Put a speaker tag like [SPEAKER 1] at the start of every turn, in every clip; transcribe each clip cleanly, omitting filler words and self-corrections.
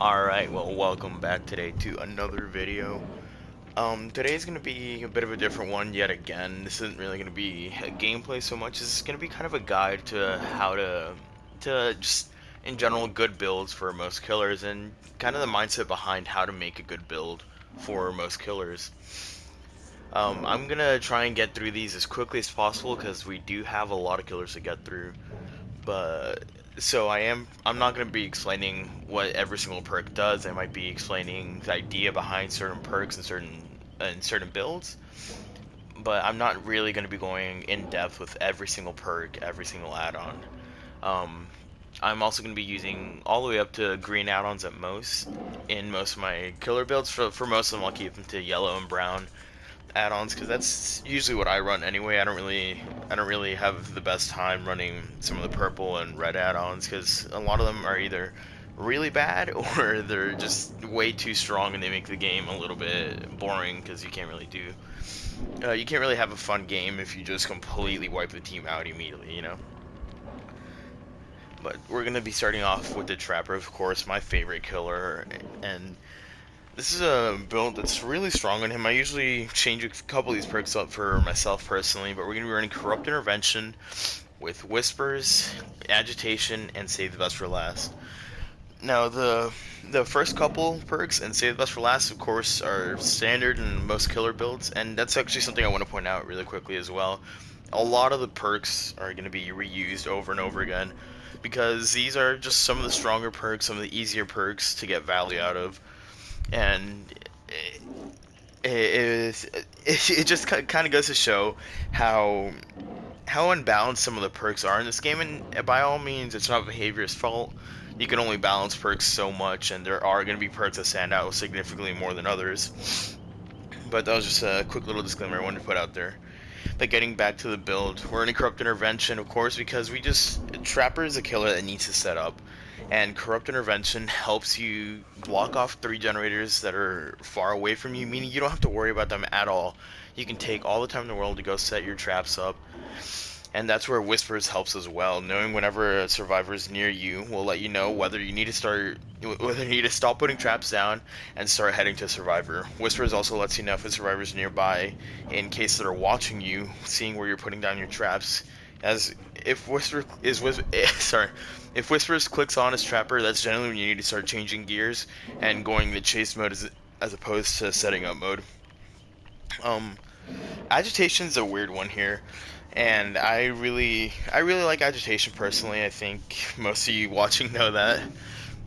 [SPEAKER 1] Alright, well, welcome back today to another video. Today's gonna be a bit of a different one yet again. This isn't really gonna be a gameplay so much. This is gonna be kind of a guide to how to just, in general, good builds for most killers, and kind of the mindset behind how to make a good build for most killers. I'm gonna try and get through these as quickly as possible, because we do have a lot of killers to get through. But so I'm not going to be explaining what every single perk does. I might be explaining the idea behind certain perks and certain builds, but I'm not really going to be going in depth with every single perk, every single add-on. um, I'm also going to be using all the way up to green add-ons at most in most of my killer builds. For most of them, I'll keep them to yellow and brown add-ons, because that's usually what I run anyway. I don't really have the best time running some of the purple and red add-ons, because a lot of them are either really bad or they're just way too strong and they make the game a little bit boring, because you can't really have a fun game if you just completely wipe the team out immediately. But we're gonna be starting off with the Trapper, of course, my favorite killer, and this is a build that's really strong on him. I usually change a couple of these perks up for myself personally, but we're going to be running Corrupt Intervention with Whispers, Agitation, and Save the Best for Last. Now, the first couple perks and Save the Best for Last, of course, are standard in most killer builds, and that's actually something I want to point out really quickly as well. A lot of the perks are going to be reused over and over again, because these are just some of the stronger perks, some of the easier perks to get value out of, and it just kind of goes to show how unbalanced some of the perks are in this game. And by all means, it's not behavior's fault. You can only balance perks so much, and there are going to be perks that stand out significantly more than others. But that was just a quick little disclaimer I wanted to put out there. But getting back to the build, we're in a Corrupt Intervention, of course, because Trapper is a killer that needs to set up, and Corrupt Intervention helps you block off 3 generators that are far away from you, meaning you don't have to worry about them at all. You can take all the time in the world to go set your traps up, and that's where Whispers helps as well. Knowing whenever a survivor is near you will let you know whether you need to stop putting traps down and start heading to a survivor. Whispers also lets you know if a survivor is nearby, in case they're watching you, seeing where you're putting down your traps. As if if Whispers clicks on as Trapper, that's generally when you need to start changing gears and going the chase mode as opposed to setting up mode. Um, Agitation's a weird one here, and I really like Agitation personally. I think most of you watching know that.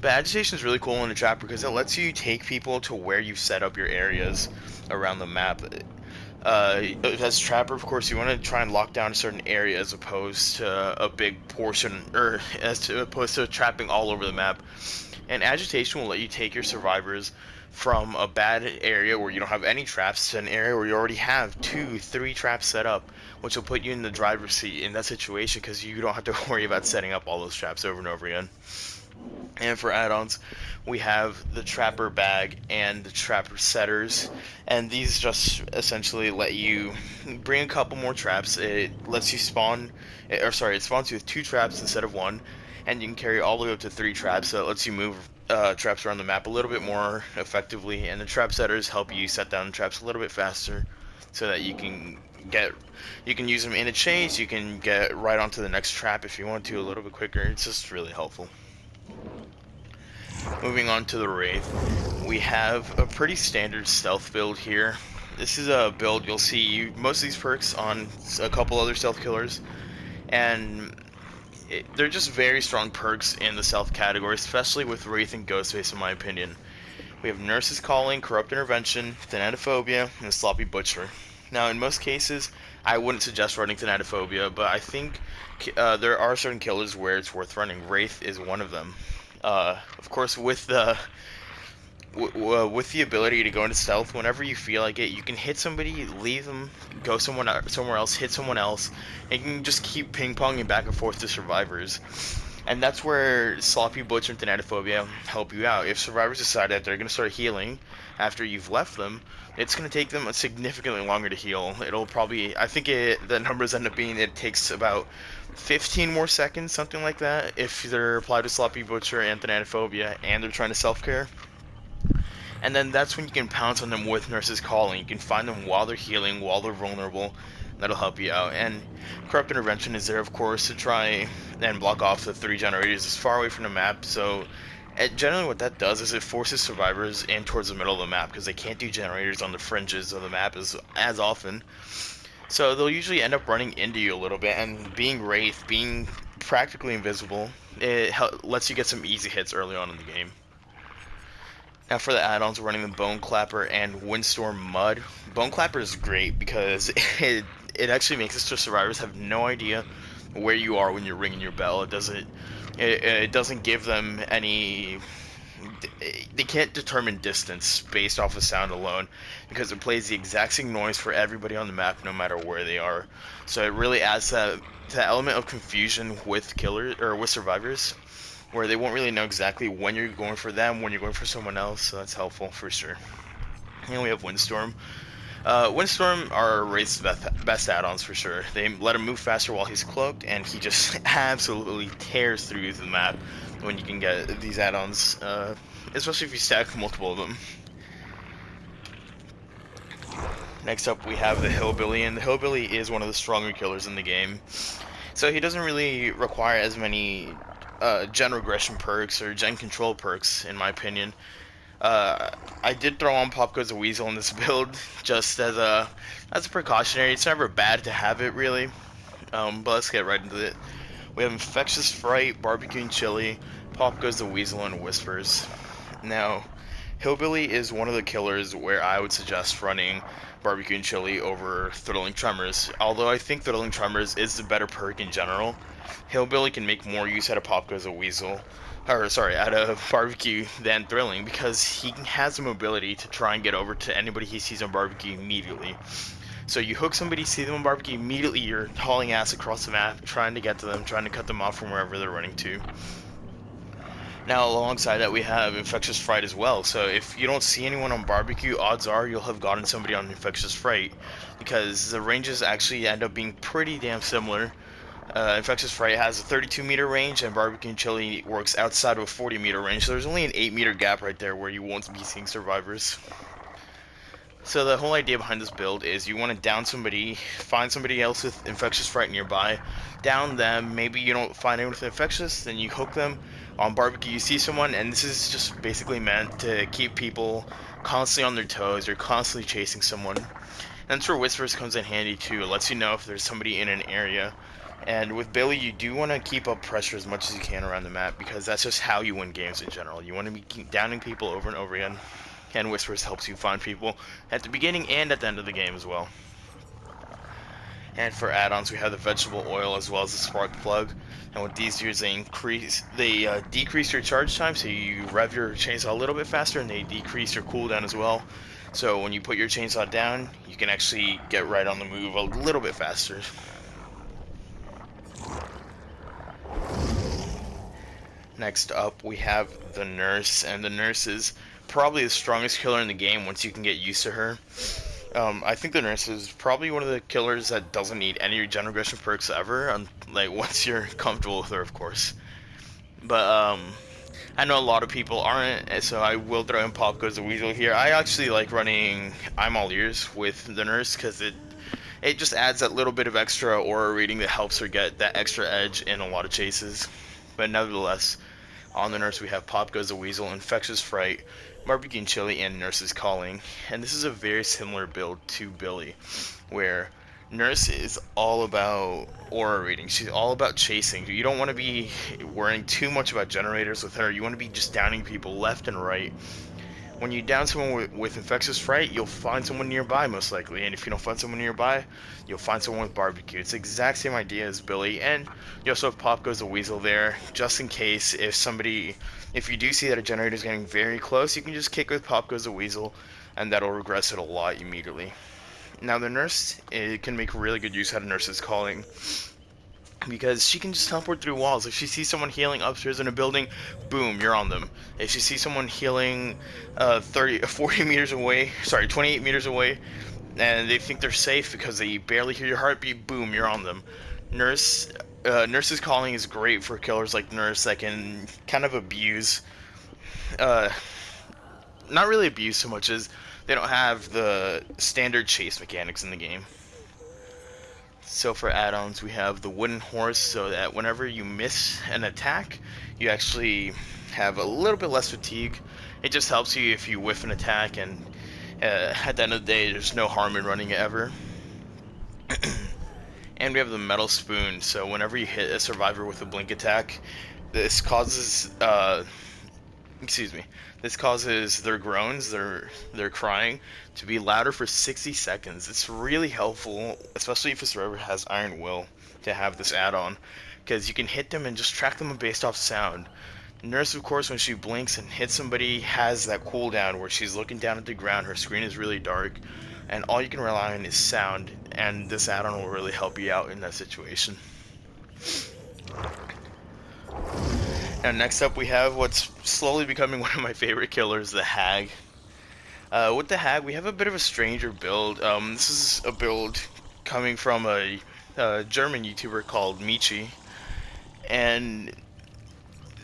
[SPEAKER 1] But Agitation is really cool in the Trapper because it lets you take people to where you set up your areas around the map. As Trapper, of course, you want to try and lock down a certain area as opposed to a big portion, or as opposed to trapping all over the map. And Agitation will let you take your survivors from a bad area where you don't have any traps to an area where you already have 2, 3 traps set up, which will put you in the driver's seat in that situation, because you don't have to worry about setting up all those traps over and over again. And for add-ons, we have the Trapper Bag and the Trapper Setters, and these just essentially let you bring a couple more traps. It lets you spawn, or sorry, it spawns you with 2 traps instead of 1, and you can carry all the way up to 3 traps, so it lets you move traps around the map a little bit more effectively, and the Trap Setters help you set down traps a little bit faster, so that you can use them in a chase. You can get right onto the next trap if you want to a little bit quicker. It's just really helpful. Moving on to the Wraith, we have a pretty standard stealth build here. This is a build you'll see most of these perks on a couple other stealth killers, and they're just very strong perks in the stealth category, especially with Wraith and Ghostface in my opinion. We have Nurse's Calling, Corrupt Intervention, Thanatophobia, and Sloppy Butcher. Now, in most cases, I wouldn't suggest running Thanatophobia, but I think there are certain killers where it's worth running. Wraith is one of them. Of course, with the ability to go into stealth whenever you feel like it, you can hit somebody, leave them, go somewhere else, hit someone else, and you can just keep ping-ponging back and forth to survivors. And that's where Sloppy Butcher and Thanatophobia help you out. If survivors decide that they're going to start healing after you've left them, it's going to take them significantly longer to heal. It'll probably, I think the numbers end up being it takes about 15 more seconds, something like that, if they're applied to Sloppy Butcher and Thanatophobia and they're trying to self-care. And then that's when you can pounce on them with Nurse's Calling. You can find them while they're healing, while they're vulnerable. That'll help you out. And Corrupt Intervention is there, of course, to try and block off the 3 generators as far away from the map. So generally what that does is it forces survivors in towards the middle of the map because they can't do generators on the fringes of the map as often. So they'll usually end up running into you a little bit, and being Wraith, being practically invisible, it lets you get some easy hits early on in the game. Now for the add-ons, we're running the Bone Clapper and Windstorm Mud. Bone Clapper is great because it actually makes it so survivors have no idea where you are when you're ringing your bell. It doesn't give them any. They can't determine distance based off of sound alone because it plays the exact same noise for everybody on the map no matter where they are. So it really adds that element of confusion with killers or with survivors, where they won't really know exactly when you're going for them, when you're going for someone else, so that's helpful for sure. And we have Windstorm. Windstorm are Wraith's best add-ons for sure. They let him move faster while he's cloaked, and he just absolutely tears through the map when you can get these add-ons, especially if you stack multiple of them. Next up we have the Hillbilly, and the Hillbilly is one of the stronger killers in the game. So he doesn't really require as many gen regression perks or gen control perks, in my opinion. I did throw on Pop Goes the Weasel in this build just as a precautionary. It's never bad to have it, really. But let's get right into it. We have Infectious Fright, Barbecue and Chili, Pop Goes the Weasel, and Whispers. Now, Hillbilly is one of the killers where I would suggest running Barbecue and Chili over Thrilling Tremors. Although I think Thrilling Tremors is the better perk in general, Hillbilly can make more use out of Pop Goes a Weasel, or sorry, out of Barbecue than Thrilling, because he has the mobility to try and get over to anybody he sees on Barbecue immediately. So you hook somebody, see them on Barbecue, immediately you're hauling ass across the map, trying to get to them, trying to cut them off from wherever they're running to. Now, alongside that, we have Infectious Fright as well. So if you don't see anyone on Barbecue, odds are you'll have gotten somebody on Infectious Fright, because the ranges actually end up being pretty damn similar. Infectious Fright has a 32-meter range, and Barbecue and Chili works outside of a 40-meter range, so there's only an 8-meter gap right there where you won't be seeing survivors. So the whole idea behind this build is you want to down somebody, find somebody else with Infectious Fright nearby, down them. Maybe you don't find anyone with Infectious, then you hook them. On Barbecue you see someone, and this is just basically meant to keep people constantly on their toes. You're constantly chasing someone. And that's where Whispers comes in handy too. It lets you know if there's somebody in an area. And with Billy, you do want to keep up pressure as much as you can around the map, because that's just how you win games in general. You want to be downing people over and over again. And Whispers helps you find people at the beginning and at the end of the game as well. And for add-ons, we have the vegetable oil as well as the spark plug. And what these do is they decrease your charge time, so you rev your chainsaw a little bit faster, and they decrease your cooldown as well. So when you put your chainsaw down, you can actually get right on the move a little bit faster. Next up, we have the Nurse, and the Nurse is probably the strongest killer in the game once you can get used to her. I think the Nurse is probably one of the killers that doesn't need any gen regression perks ever, like once you're comfortable with her, of course. But I know a lot of people aren't, so I will throw in Pop Goes the Weasel here. I actually like running I'm All Ears with the Nurse because it just adds that little bit of extra aura reading that helps her get that extra edge in a lot of chases. But nevertheless, on the Nurse we have Pop Goes the Weasel, Infectious Fright, Barbecue and Chili, and Nurse's Calling. And this is a very similar build to Billy, where Nurse is all about aura reading. She's all about chasing. You don't want to be worrying too much about generators with her. You want to be just downing people left and right. When you down someone with Infectious Fright, you'll find someone nearby most likely, and if you don't find someone nearby, you'll find someone with Barbecue. It's the exact same idea as Billy, and you also have Pop Goes the Weasel there, just in case if you do see that a generator is getting very close, you can just kick with Pop Goes the Weasel, and that'll regress it a lot immediately. Now the Nurse, it can make really good use out of Nurse's Calling. because she can just teleport through walls. If she sees someone healing upstairs in a building, boom, you're on them. If she sees someone healing 40 meters away, sorry, 28 meters away, and they think they're safe because they barely hear your heartbeat, boom, you're on them. Nurse's calling is great for killers like Nurse that can kind of abuse, uh, not really abuse so much as they don't have the standard chase mechanics in the game. So for add-ons, we have the wooden horse, so that whenever you miss an attack, you actually have a little bit less fatigue. It just helps you if you whiff an attack, and at the end of the day, there's no harm in running it ever. And we have the metal spoon, so whenever you hit a survivor with a blink attack, this causes this causes their groans, their crying, to be louder for 60 seconds. It's really helpful, especially if a survivor has Iron Will, to have this add-on, because you can hit them and just track them based off sound. Nurse, of course, when she blinks and hits somebody, has that cooldown where she's looking down at the ground, her screen is really dark, and all you can rely on is sound, and this add-on will really help you out in that situation. Now next up we have what's slowly becoming one of my favorite killers, the Hag. With the Hag, we have a bit of a stranger build. This is a build coming from a German YouTuber called Michi, and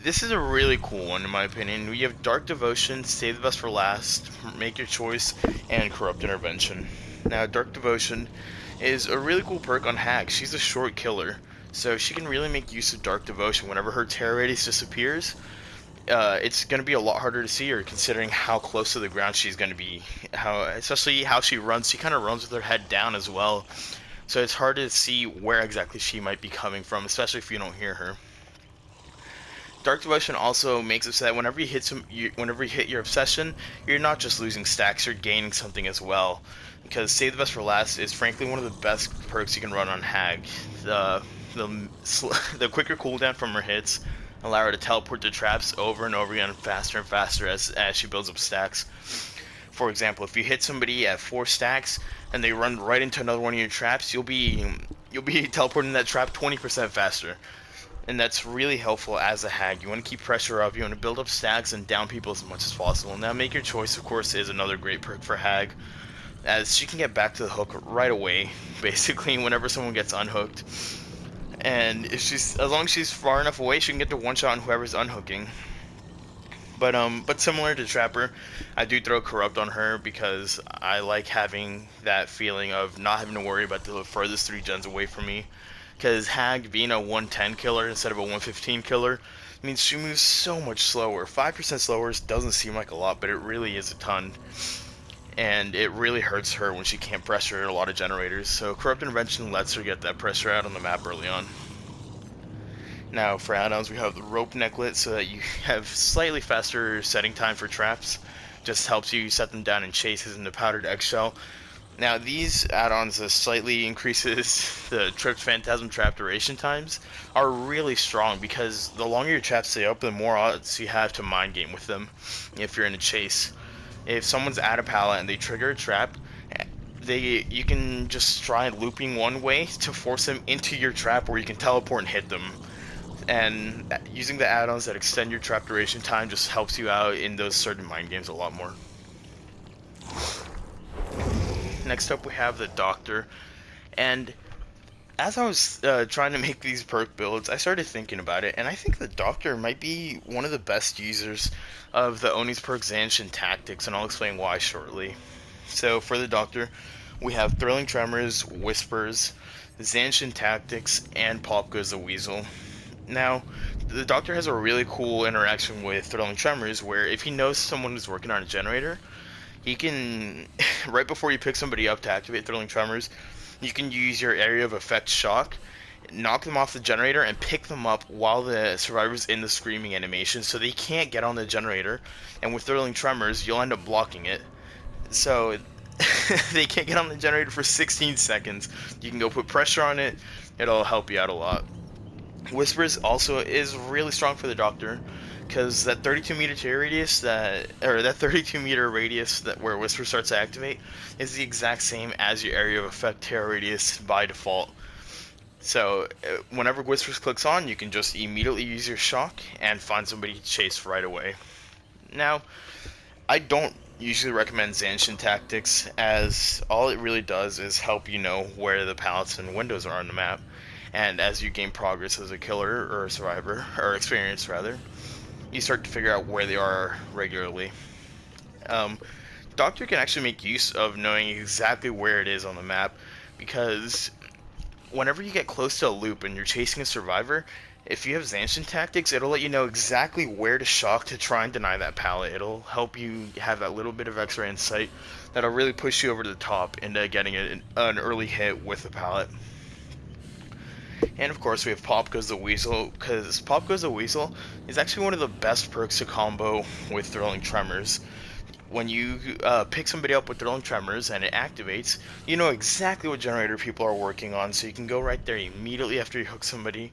[SPEAKER 1] this is a really cool one in my opinion. We have Dark Devotion, Save the Best for Last, Make Your Choice, and Corrupt Intervention. Now Dark Devotion is a really cool perk on Hag. She's a short killer, so she can really make use of Dark Devotion. Whenever her terror radius disappears, it's going to be a lot harder to see her, considering how close to the ground she's going to be. Especially how she runs. She kind of runs with her head down as well, so it's hard to see where exactly she might be coming from, especially if you don't hear her. Dark Devotion also makes it so that whenever you hit your obsession, you're not just losing stacks, you're gaining something as well. Because Save the Best for Last is frankly one of the best perks you can run on Hag. The quicker cooldown from her hits allow her to teleport to traps over and over again, faster and faster as she builds up stacks. For example, if you hit somebody at 4 stacks and they run right into another one of your traps, you'll be teleporting that trap 20% faster. And that's really helpful as a Hag. You want to keep pressure up, you want to build up stacks and down people as much as possible. Now Make Your Choice, of course, is another great perk for Hag, as she can get back to the hook right away, basically, whenever someone gets unhooked. And if as long as she's far enough away, she can get to one-shot on whoever's unhooking. But similar to Trapper, I do throw Corrupt on her because I like having that feeling of not having to worry about the furthest 3 gens away from me. Because Hag being a 110 killer instead of a 115 killer means she moves so much slower. 5% slower doesn't seem like a lot, but it really is a ton. And it really hurts her when she can't pressure a lot of generators. So Corrupt Intervention lets her get that pressure out on the map early on. Now for add-ons, we have the Rope Necklet, so that you have slightly faster setting time for traps. Just helps you set them down in chases in the Powdered Eggshell. Now these add-ons that slightly increases the Tripped Phantasm trap duration times are really strong, because the longer your traps stay up, the more odds you have to mind game with them if you're in a chase. If someone's at a pallet and they trigger a trap, you can just try looping one way to force them into your trap where you can teleport and hit them. And using the add-ons that extend your trap duration time just helps you out in those certain mind games a lot more. Next up we have the Doctor, and as I was trying to make these perk builds, I started thinking about it, and I think the Doctor might be one of the best users of the Oni's perk Zanshin Tactics, and I'll explain why shortly. So for the Doctor, we have Thrilling Tremors, Whispers, Zanshin Tactics, and Pop Goes the Weasel. Now, the Doctor has a really cool interaction with Thrilling Tremors, where if he knows someone is working on a generator, he can, right before you pick somebody up to activate Thrilling Tremors, you can use your area of effect shock, knock them off the generator, and pick them up while the survivor's in the screaming animation, so they can't get on the generator, and with Thrilling Tremors, you'll end up blocking it. So, they can't get on the generator for 16 seconds. You can go put pressure on it, it'll help you out a lot. Whispers also is really strong for the Doctor, because that 32-meter radius that 32-meter radius where Whisper starts to activate is the exact same as your area of effect terror radius by default. So whenever Whispers clicks on, you can just immediately use your shock and find somebody to chase right away. Now, I don't usually recommend Zanshin tactics, as all it really does is help you know where the pallets and windows are on the map. And as you gain progress as a killer or a survivor, or experience rather, you start to figure out where they are regularly. Um, Doctor can actually make use of knowing exactly where it is on the map, because whenever you get close to a loop and you're chasing a survivor, if you have Zanshin tactics, it'll let you know exactly where to shock to try and deny that pallet. It'll help you have that little bit of extra insight that'll really push you over the top into getting an early hit with the pallet. And of course we have Pop Goes the Weasel, because Pop Goes the Weasel is actually one of the best perks to combo with Thrilling Tremors. When you pick somebody up with Thrilling Tremors and it activates, you know exactly what generator people are working on, so you can go right there immediately after you hook somebody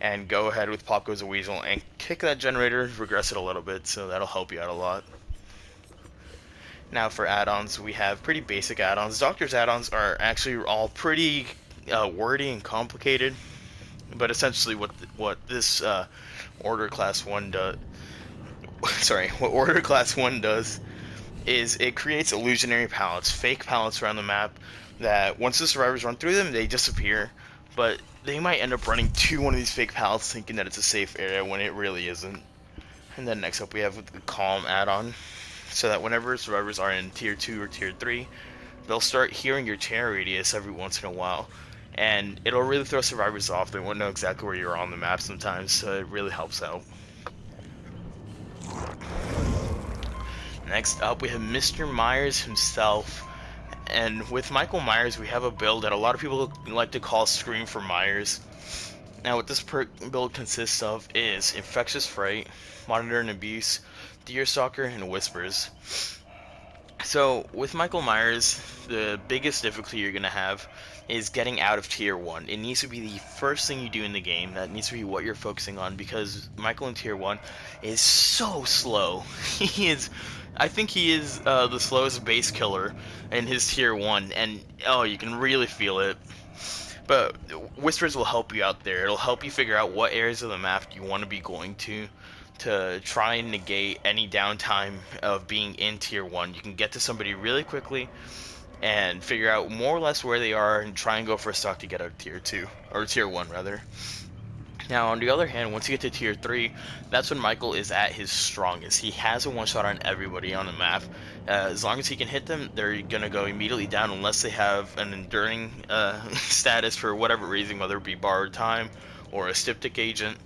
[SPEAKER 1] and go ahead with Pop Goes a Weasel and kick that generator, regress it a little bit, so that'll help you out a lot. Now for add-ons, we have pretty basic add-ons. Doctor's add-ons are actually all pretty wordy and complicated, but essentially what this Order Class 1 does, what Order Class 1 does is it creates illusionary pallets, fake pallets around the map that once the survivors run through them, they disappear, but they might end up running to one of these fake pallets thinking that it's a safe area when it really isn't. And then next up we have the Calm add-on, so that whenever survivors are in Tier 2 or Tier 3, they'll start hearing your terror radius every once in a while, and it'll really throw survivors off. They won't know exactly where you're on the map sometimes, so it really helps out. Next up, we have Mr. Myers himself, and with Michael Myers, we have a build that a lot of people like to call Scream for Myers. Now, what this build consists of is Infectious Fright, Monitor and Abuse, Deerstalker, and Whispers. So, with Michael Myers, the biggest difficulty you're going to have is getting out of Tier 1. It needs to be the first thing you do in the game. That needs to be what you're focusing on, because Michael in Tier 1 is so slow. I think he is the slowest base killer in his Tier 1, and oh, you can really feel it. But Whispers will help you out there. It'll help you figure out what areas of the map you want to be going to try and negate any downtime of being in Tier 1. You can get to somebody really quickly and figure out more or less where they are and try and go for a stock to get out of Tier 2, or Tier 1 rather. Now, on the other hand, once you get to Tier 3, that's when Michael is at his strongest. He has a one-shot on everybody on the map. As long as he can hit them, they're going to go immediately down unless they have an enduring status for whatever reason, whether it be borrowed time or a styptic agent.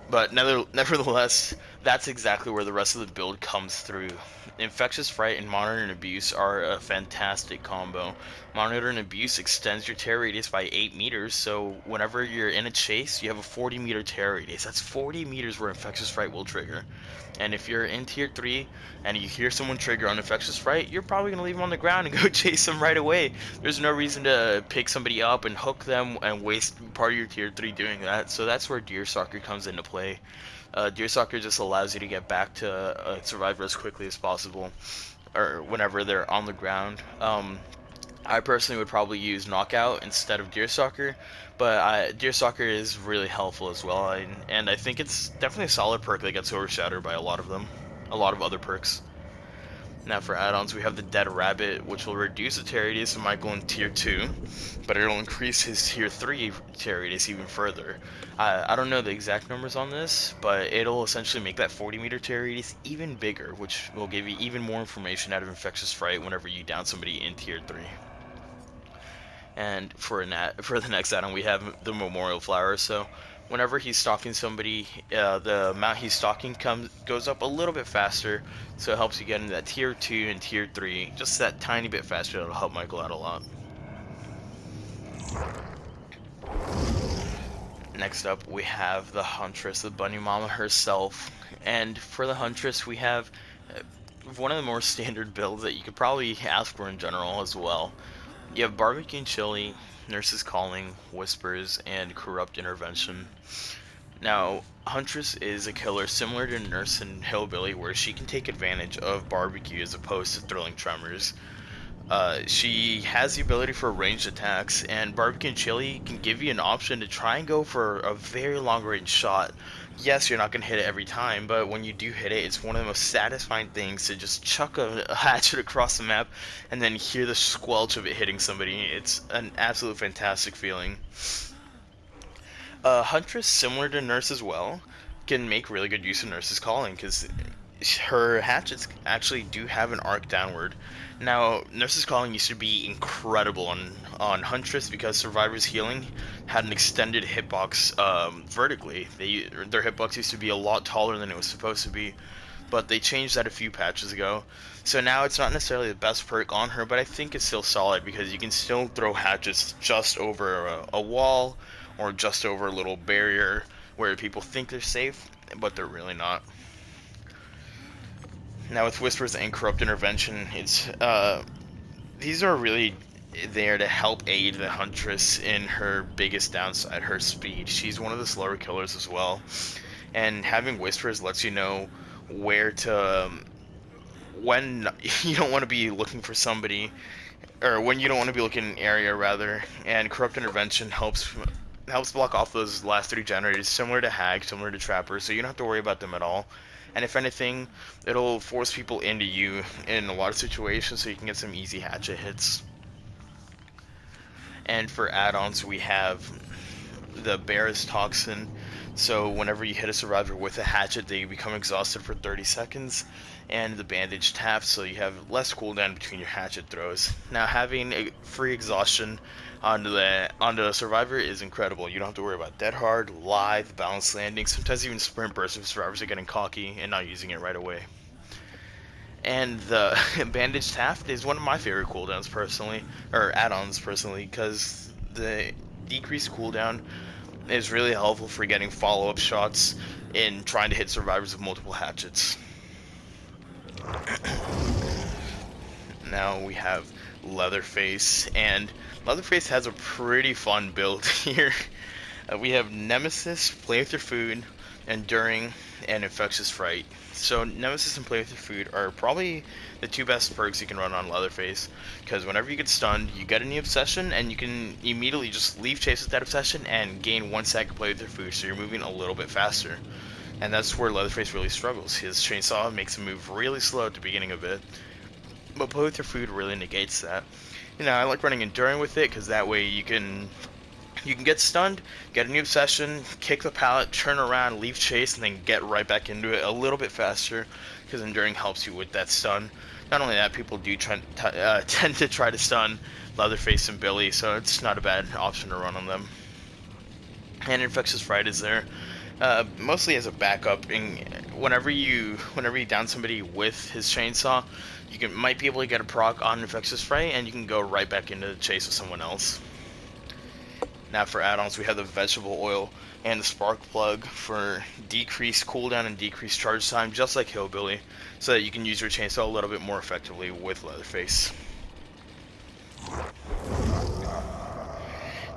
[SPEAKER 1] But nevertheless, that's exactly where the rest of the build comes through. Infectious Fright and Monitor and Abuse are a fantastic combo. Monitor and Abuse extends your terror radius by 8 meters, so whenever you're in a chase, you have a 40 meter terror radius. That's 40 meters where Infectious Fright will trigger. And if you're in Tier 3 and you hear someone trigger on Infectious Fright, you're probably going to leave them on the ground and go chase them right away. There's no reason to pick somebody up and hook them and waste part of your Tier 3 doing that. So that's where Deerstalker comes into play. Deerstalker just allows you to get back to a survivor as quickly as possible, or whenever they're on the ground. I personally would probably use Knockout instead of Deerstalker, but Deerstalker is really helpful as well, and I think it's definitely a solid perk that gets overshadowed by a lot of other perks. Now for add-ons, we have the Dead Rabbit, which will reduce the terror radius of Michael in Tier 2, but it'll increase his Tier 3 terror radius even further. I don't know the exact numbers on this, but it'll essentially make that 40 meter terror radius even bigger, which will give you even more information out of Infectious Fright whenever you down somebody in Tier 3. And for the next add-on, we have the Memorial Flower. So whenever he's stalking somebody, the amount he's stalking goes up a little bit faster, so it helps you get into that Tier 2 and Tier 3, just that tiny bit faster. That'll help Michael out a lot. Next up, we have the Huntress, the bunny mama herself. And for the Huntress, we have one of the more standard builds that you could probably ask for in general as well. You have Barbecue and Chili, Nurse's Calling, Whispers, and Corrupt Intervention. Now, Huntress is a killer similar to Nurse and Hillbilly, where she can take advantage of Barbecue as opposed to Thrilling Tremors. She has the ability for ranged attacks, and Barbecue and Chili can give you an option to try and go for a very long range shot. Yes, you're not going to hit it every time, but when you do hit it, it's one of the most satisfying things to just chuck a hatchet across the map and then hear the squelch of it hitting somebody. It's an absolute fantastic feeling. Huntress, similar to Nurse as well, can make really good use of Nurse's calling because her hatchets actually do have an arc downward. Now, Nurse's calling used to be incredible on Huntress because Survivor's healing had an extended hitbox vertically. Their hitbox used to be a lot taller than it was supposed to be, but they changed that a few patches ago. So now it's not necessarily the best perk on her, but I think it's still solid because you can still throw hatchets just over a wall or just over a little barrier where people think they're safe, but they're really not. Now with Whispers and Corrupt Intervention, it's these are really there to help aid the Huntress in her biggest downside, her speed. She's one of the slower killers as well, and having Whispers lets you know where to when you don't want to be looking for somebody, or when you don't want to be looking in an area rather. And Corrupt Intervention helps block off those last 3 generators, similar to Hag, similar to Trapper, so you don't have to worry about them at all. And if anything, it'll force people into you in a lot of situations so you can get some easy hatchet hits. And for add-ons, we have the Bear's Toxin. So whenever you hit a survivor with a hatchet, they become exhausted for 30 seconds. And the Bandage Tap, so you have less cooldown between your hatchet throws. Now having a free exhaustion onto the survivor is incredible. You don't have to worry about dead hard, live, balanced landing, sometimes even sprint burst if survivors are getting cocky and not using it right away. And the Bandage Taft is one of my favorite cooldowns personally, or add-ons personally, because the decreased cooldown is really helpful for getting follow-up shots in trying to hit survivors with multiple hatchets. Now we have Leatherface, and Leatherface has a pretty fun build here. We have Nemesis, Play With Your Food, Enduring, and Infectious Fright. So Nemesis and Play With Your Food are probably the 2 best perks you can run on Leatherface, because whenever you get stunned, you get a new obsession, and you can immediately just leave chase with that obsession and gain 1 second Play With Your Food, so you're moving a little bit faster. And that's where Leatherface really struggles. His chainsaw makes him move really slow at the beginning of it, but Play With Your Food really negates that. You know, I like running Enduring with it, because that way you can get stunned, get a new obsession, kick the pallet, turn around, leave chase, and then get right back into it a little bit faster, because Enduring helps you with that stun. Not only that, people do tend to try to stun Leatherface and Billy, so it's not a bad option to run on them. And Infectious Fright is there, mostly as a backup. Whenever you down somebody with his chainsaw, you might be able to get a proc on Infectious Fright, and you can go right back into the chase with someone else. Now for add-ons, we have the Vegetable Oil and the Spark Plug for decreased cooldown and decreased charge time, just like Hillbilly, so that you can use your chainsaw a little bit more effectively with Leatherface.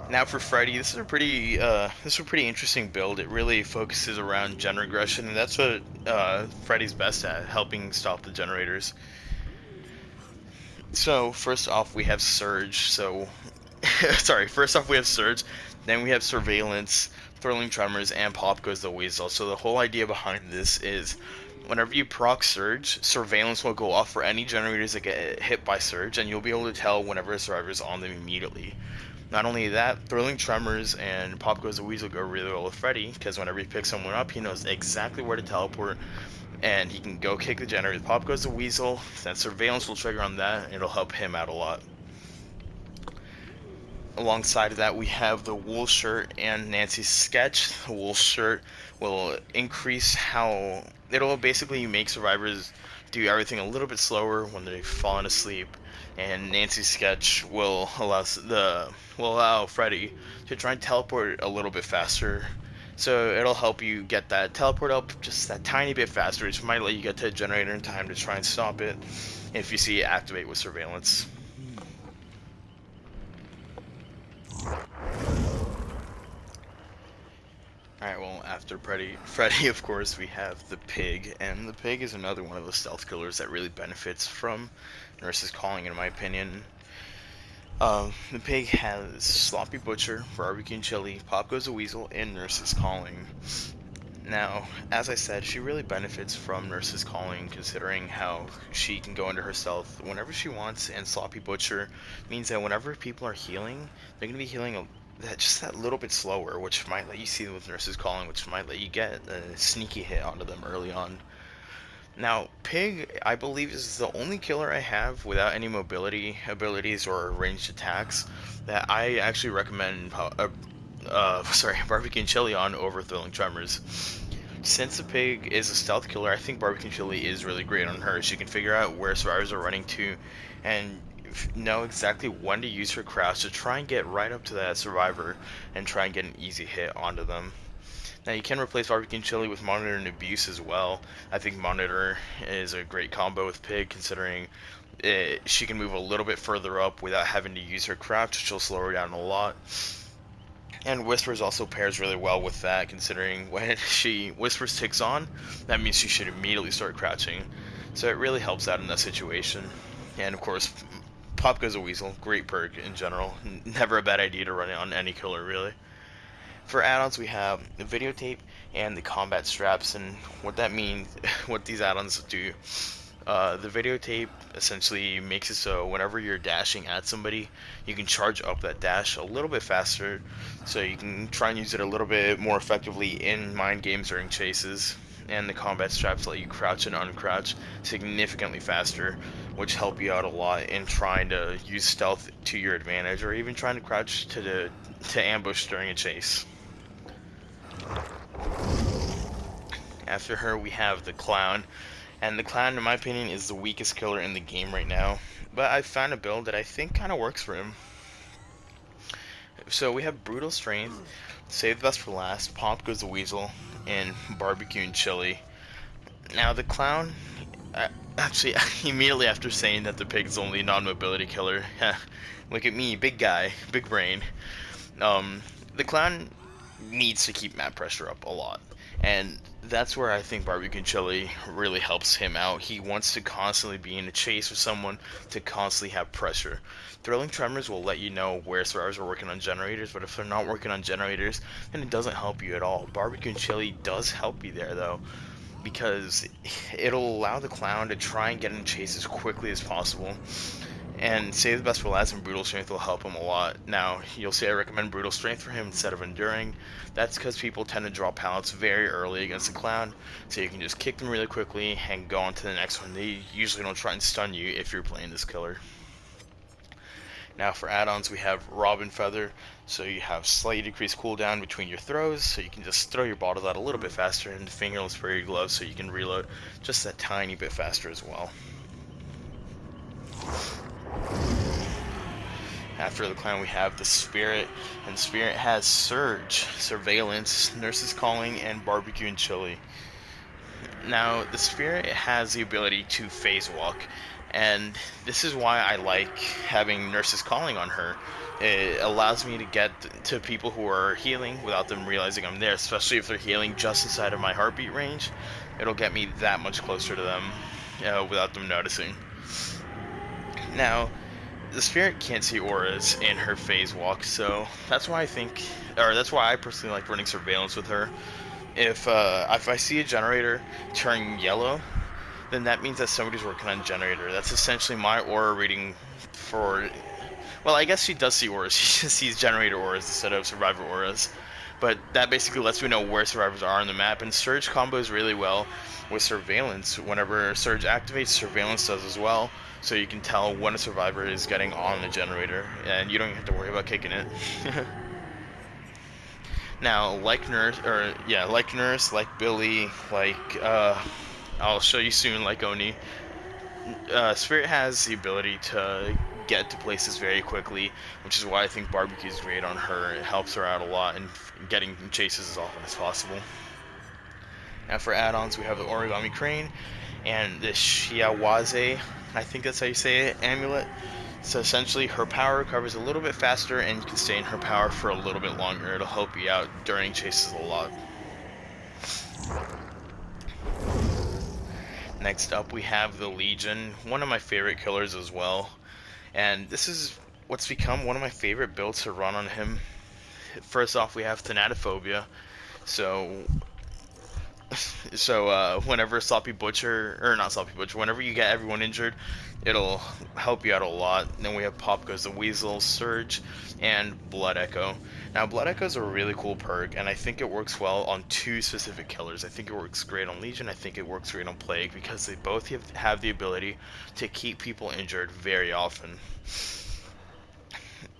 [SPEAKER 1] Now for Freddy, this is a pretty interesting build. It really focuses around gen regression, and that's what Freddy's best at, helping stop the generators. So first off, we have Surge. First off we have Surge, then we have Surveillance, Thrilling Tremors, and Pop Goes the Weasel. So the whole idea behind this is, whenever you proc Surge, Surveillance will go off for any generators that get hit by Surge, and you'll be able to tell whenever a survivor is on them immediately. Not only that, Thrilling Tremors and Pop Goes the Weasel go really well with Freddy, because whenever he picks someone up, he knows exactly where to teleport, and he can go kick the generator. Pop Goes the Weasel, that Surveillance will trigger on that, and it'll help him out a lot. Alongside of that, we have the Wool Shirt and Nancy's Sketch. The Wool Shirt will increase it'll basically make survivors do everything a little bit slower when they've fallen asleep, and Nancy's Sketch will allow Freddy to try and teleport a little bit faster. So it'll help you get that teleport up just that tiny bit faster, which might let you get to a generator in time to try and stop it if you see it activate with Surveillance. Alright, well, after Freddy, of course, we have the Pig, and the Pig is another one of the stealth killers that really benefits from Nurse's Calling, in my opinion. The Pig has Sloppy Butcher, Barbecue and Chili, Pop Goes a Weasel, and Nurse's Calling. Now, as I said, she really benefits from Nurse's Calling, considering how she can go into her stealth whenever she wants, and Sloppy Butcher means that whenever people are healing, they're going to be healing just that little bit slower, which might let you see with Nurse's Calling, which might let you get a sneaky hit onto them early on. Now, Pig, I believe, is the only killer I have without any mobility abilities or ranged attacks that I actually recommend Barbecue and Chili on over Thrilling Tremors. Since the Pig is a stealth killer, I think Barbecue and Chili is really great on her. She can figure out where survivors are running to and know exactly when to use her crouch to try and get right up to that survivor and try and get an easy hit onto them. Now you can replace Barbecue and Chili with Monitor and Abuse as well. I think Monitor is a great combo with Pig, considering she can move a little bit further up without having to use her crouch, which will slow her down a lot. And Whispers also pairs really well with that, considering when Whispers ticks on, that means she should immediately start crouching. So it really helps out in that situation. And of course, Pop Goes a Weasel, great perk in general. Never a bad idea to run it on any killer, really. For add-ons, we have the videotape and the combat straps, and what that means, what these add-ons do. The videotape essentially makes it so whenever you're dashing at somebody, you can charge up that dash a little bit faster, so you can try and use it a little bit more effectively in mind games during chases. And the combat straps let you crouch and uncrouch significantly faster, which help you out a lot in trying to use stealth to your advantage, or even trying to crouch to ambush during a chase. After her, we have the Clown, and the Clown, in my opinion, is the weakest killer in the game right now, but I found a build that I think kind of works for him. So we have Brutal Strength, Save the Best for Last, Pop Goes the Weasel, and Barbecue and Chili. Now the Clown, actually, immediately after saying that the Pig is only a non-mobility killer, look at me, big guy, big brain. The Clown needs to keep map pressure up a lot, and that's where I think Barbecue and Chili really helps him out. He wants to constantly be in a chase with someone to constantly have pressure. Thrilling Tremors will let you know where survivors are working on generators, but if they're not working on generators, then it doesn't help you at all. Barbecue and Chili does help you there, though, because it'll allow the Clown to try and get in chase as quickly as possible. And Save the Best for Last and Brutal Strength will help him a lot. Now, you'll see I recommend Brutal Strength for him instead of Enduring. That's because people tend to draw pallets very early against the Clown, so you can just kick them really quickly and go on to the next one. They usually don't try and stun you if you're playing this killer. Now for add-ons, we have Robin Feather, so you have slightly decreased cooldown between your throws, so you can just throw your bottles out a little bit faster, and fingerless for your gloves, so you can reload just that tiny bit faster as well. After the Clown, we have the Spirit, and Spirit has Surge, Surveillance, Nurse's Calling, and Barbecue and Chili. Now, the Spirit has the ability to phase walk, and this is why I like having Nurse's Calling on her. It allows me to get to people who are healing without them realizing I'm there, especially if they're healing just inside of my heartbeat range. It'll get me that much closer to them without them noticing. Now, the Spirit can't see auras in her phase walk, so that's why I personally like running Surveillance with her. If I see a generator turn yellow, then that means that somebody's working on generator. That's essentially my aura reading for... Well, I guess she does see auras. She just sees generator auras instead of survivor auras. But that basically lets me know where survivors are on the map, and Surge combos really well with Surveillance. Whenever Surge activates, Surveillance does as well, so you can tell when a survivor is getting on the generator, and you don't even have to worry about kicking it. Now, like Nurse, like Billy, I'll show you soon, like Oni, Spirit has the ability to get to places very quickly, which is why I think Barbecue is great on her. It helps her out a lot in getting chases as often as possible. Now for add-ons, we have the Origami Crane and the Shiawaze, I think that's how you say it, amulet. So essentially her power recovers a little bit faster, and you can stay in her power for a little bit longer. It'll help you out during chases a lot. Next up, we have the Legion, one of my favorite killers as well. And this is what's become one of my favorite builds to run on him. First off, we have Thanatophobia. So, whenever Sloppy Butcher, or not Sloppy Butcher, whenever you get everyone injured, it'll help you out a lot. Then we have Pop Goes the Weasel, Surge, and Blood Echo. Now, Blood Echo is a really cool perk, and I think it works well on two specific killers. I think it works great on Legion, I think it works great on Plague, because they both have the ability to keep people injured very often.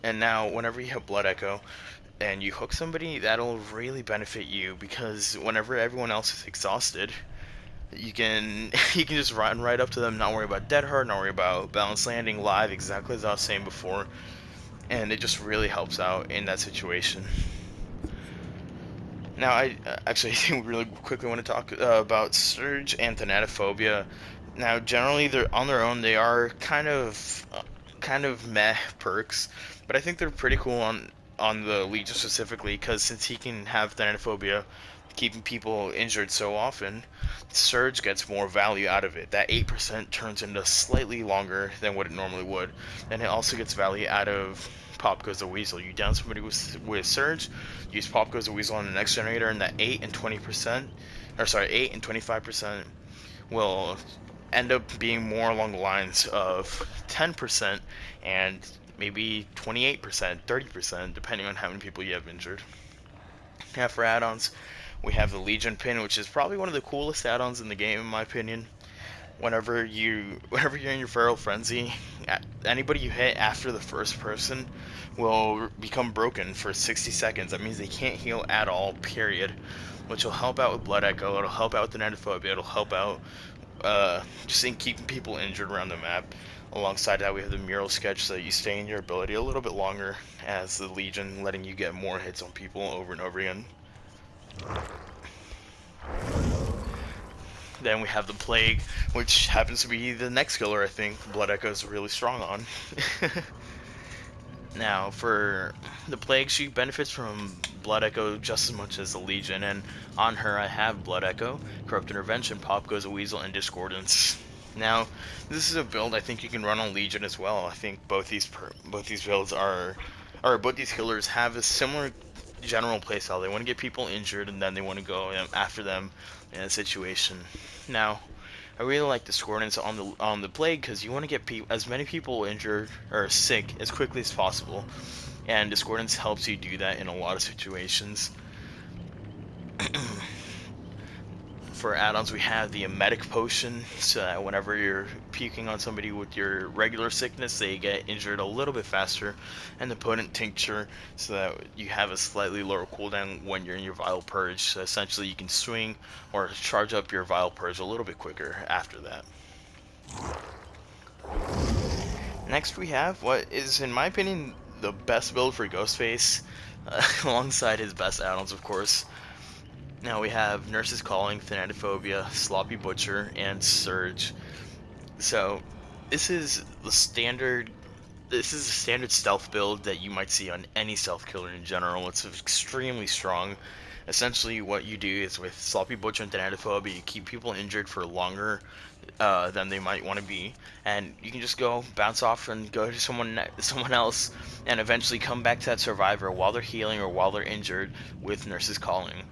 [SPEAKER 1] And now, whenever you have Blood Echo, and you hook somebody, that'll really benefit you, because whenever everyone else is exhausted, you can you can just run right up to them, not worry about dead hard, not worry about balance landing live, exactly as I was saying before, and it just really helps out in that situation. Now, I actually really quickly want to talk about Surge and Thanatophobia. Now, generally, they're on their own. They are kind of meh perks, but I think they're pretty cool on the Legion specifically, because since he can have Thanatophobia, keeping people injured so often, Surge gets more value out of it. That 8% turns into slightly longer than what it normally would, and it also gets value out of Pop Goes the Weasel. You down somebody with Surge, use Pop Goes the Weasel on the next generator, and that 8 and 20%, or sorry, 8 and 25% will end up being more along the lines of 10% and maybe 28%, 30%, depending on how many people you have injured. Now, for add-ons, we have the Legion pin, which is probably one of the coolest add-ons in the game, in my opinion. Whenever you're in your feral frenzy, anybody you hit after the first person will become broken for 60 seconds. That means they can't heal at all, period. Which will help out with Blood Echo, it'll help out with the Thanatophobia, it'll help out just in keeping people injured around the map. Alongside that, we have the mural sketch, so that you stay in your ability a little bit longer as the Legion, letting you get more hits on people over and over again. Then we have the Plague, which happens to be the next killer I think Blood Echo is really strong on. Now, for the Plague, she benefits from Blood Echo just as much as the Legion, and on her I have Blood Echo, Corrupt Intervention, Pop Goes a Weasel, and Discordance. Now, this is a build I think you can run on Legion as well. I think both these builds both these killers have a similar general playstyle. They want to get people injured, and then they want to go after them in a situation. Now, I really like Discordance on the Plague, because you want to get as many people injured or sick as quickly as possible, and Discordance helps you do that in a lot of situations. For add-ons, we have the Emetic Potion, so that whenever you're puking on somebody with your regular sickness, they get injured a little bit faster, and the Potent Tincture, so that you have a slightly lower cooldown when you're in your Vile Purge, so essentially you can swing or charge up your Vile Purge a little bit quicker after that. Next we have what is, in my opinion, the best build for Ghostface, alongside his best add-ons, of course. Now we have Nurse's Calling, Thanatophobia, Sloppy Butcher, and Surge. So this is the standard stealth build that you might see on any stealth killer in general. It's extremely strong. Essentially what you do is with Sloppy Butcher and Thanatophobia, you keep people injured for longer than they might want to be, and you can just go bounce off and go to someone else, and eventually come back to that survivor while they're healing or while they're injured with Nurse's Calling.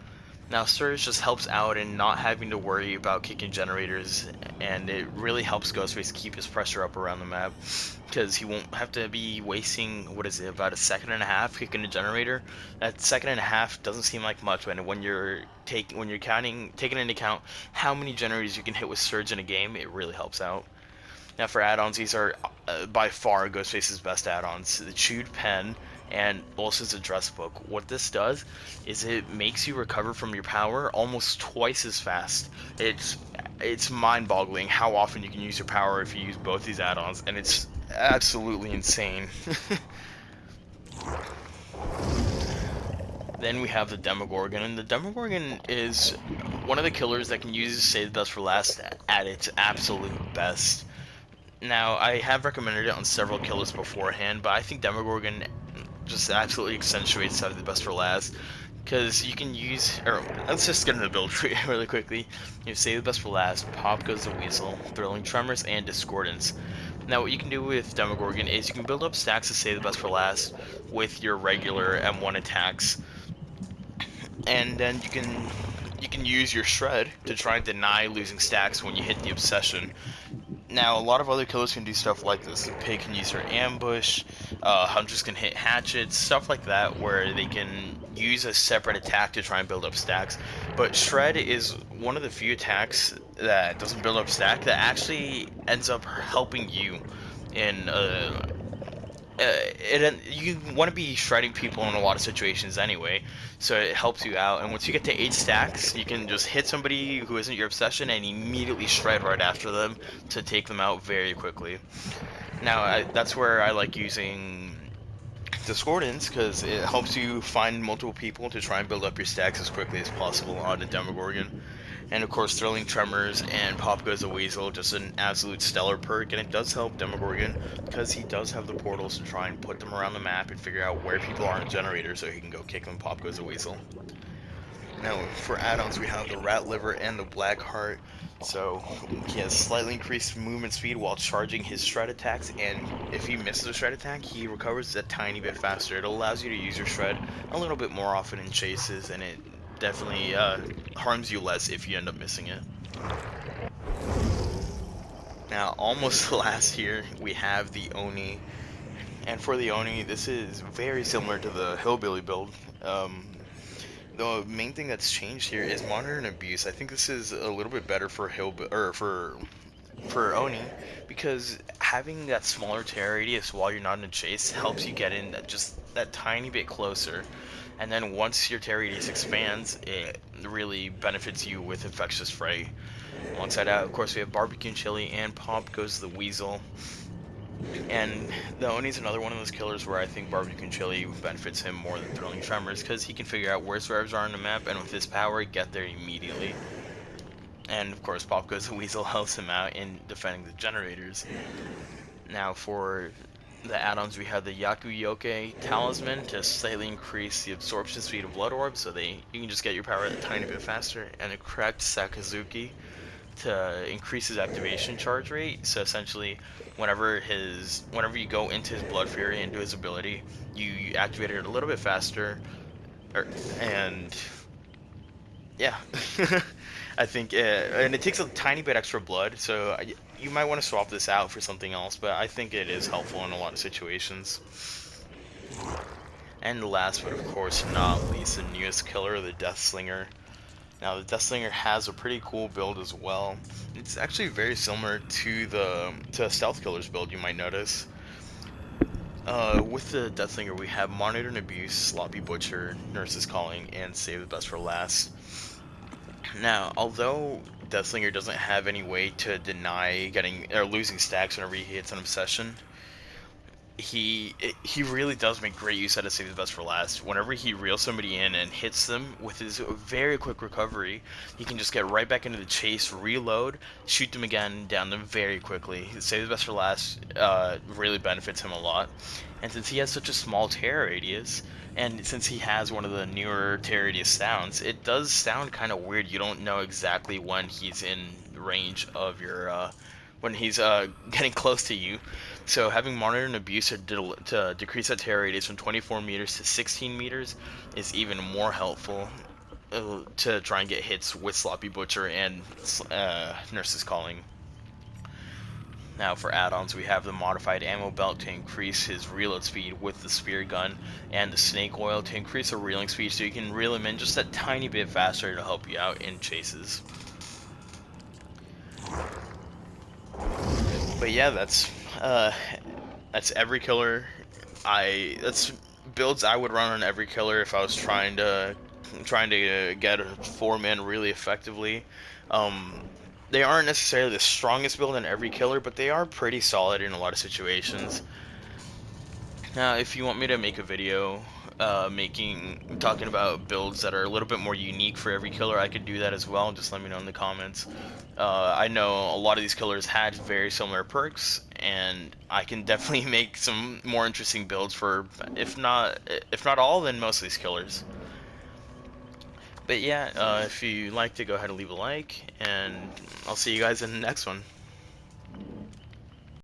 [SPEAKER 1] Now, Surge just helps out in not having to worry about kicking generators, and it really helps Ghostface keep his pressure up around the map, because he won't have to be wasting, what is it, about a second and a half kicking a generator. That second and a half doesn't seem like much when you're taking into account how many generators you can hit with Surge in a game. It really helps out. Now, for add-ons, these are by far Ghostface's best add-ons. The Chewed Pen and Bolsa's Address Book. What this does is it makes you recover from your power almost twice as fast. It's mind-boggling how often you can use your power if you use both these add-ons, and it's absolutely insane. Then we have the Demogorgon, and the Demogorgon is one of the killers that can use Save the Best for Last at its absolute best. Now, I have recommended it on several killers beforehand, but I think Demogorgon just absolutely accentuates Save the Best for Last, because you can use, or let's just get into the build really quickly. You save the best for last, pop goes the weasel, thrilling tremors, and discordance. Now what you can do with Demogorgon is you can build up stacks to save the best for last with your regular M1 attacks, and then you can use your shred to try and deny losing stacks when you hit the obsession. Now, a lot of other killers can do stuff like this. The pig can use her ambush, Huntress can hit hatchets, stuff like that, where they can use a separate attack to try and build up stacks. But Shred is one of the few attacks that doesn't build up stack that actually ends up helping you in you want to be shredding people in a lot of situations anyway, so it helps you out. And once you get to 8 stacks, you can just hit somebody who isn't your obsession and immediately shred right after them to take them out very quickly. Now that's where I like using Discordance, because it helps you find multiple people to try and build up your stacks as quickly as possible on the Demogorgon. And of course, Thrilling Tremors and Pop Goes the Weasel, just an absolute stellar perk, and it does help Demogorgon because he does have the portals to try and put them around the map and figure out where people are in generators so he can go kick them. Pop Goes the Weasel. Now, for add-ons, we have the Rat Liver and the Black Heart. So he has slightly increased movement speed while charging his shred attacks, and if he misses a shred attack, he recovers a tiny bit faster. It allows you to use your shred a little bit more often in chases, and it definitely harms you less if you end up missing it. Now, almost last here, we have the Oni, and for the Oni, this is very similar to the Hillbilly build. The main thing that's changed here is monitor and abuse. I think this is a little bit better for for Oni, because having that smaller tear radius while you're not in a chase helps you get in just that tiny bit closer. And then once your tear radius expands, it really benefits you with Infectious Fray. Alongside that, of course, we have Barbecue and Chili, and Pop Goes the Weasel. And the Oni's another one of those killers where I think Barbecue and Chili benefits him more than Thrilling Tremors, because he can figure out where survivors are on the map, and with his power, get there immediately. And of course, Pop Goes the Weasel helps him out in defending the generators. Now for the add-ons, we have the Yakuyoke Talisman to slightly increase the absorption speed of Blood Orbs, so you can just get your power a tiny bit faster, and the correct Sakazuki to increase his activation charge rate. So essentially, whenever you go into his Blood Fury and do his ability, you activate it a little bit faster, and yeah. I think, and it takes a tiny bit extra blood, so you might want to swap this out for something else, but I think it is helpful in a lot of situations. And last but of course not least, the newest killer, the Deathlinger. Now the Deathlinger has a pretty cool build as well. It's actually very similar to a Stealth Killer's build, you might notice. With the Deathlinger, we have Monitor and Abuse, Sloppy Butcher, Nurse's Calling, and Save the Best for Last. Now, although Deathlinger doesn't have any way to deny getting or losing stacks whenever he hits an obsession, he really does make great use out of Save the Best for Last. Whenever he reels somebody in and hits them with his very quick recovery, he can just get right back into the chase, reload, shoot them again, down them very quickly. Save the Best for Last really benefits him a lot. And since he has such a small tear radius, and since he has one of the newer tear radius sounds, it does sound kind of weird. You don't know exactly when he's in range of your, when he's getting close to you. So having Monitor and Abuse to decrease that tear radius from 24 meters to 16 meters is even more helpful to try and get hits with Sloppy Butcher and Nurse's Calling. Now for add-ons, we have the modified ammo belt to increase his reload speed with the spear gun, and the snake oil to increase the reeling speed so you can reel him in just a tiny bit faster to help you out in chases. But yeah, that's every killer. That's builds I would run on every killer if I was trying to get a 4-man really effectively. They aren't necessarily the strongest build in every killer, but they are pretty solid in a lot of situations. Now, if you want me to make a video talking about builds that are a little bit more unique for every killer, I could do that as well. Just let me know in the comments. I know a lot of these killers had very similar perks, and I can definitely make some more interesting builds for, if not all, then most of these killers. But yeah, if you liked it, go ahead and leave a like, and I'll see you guys in the next one.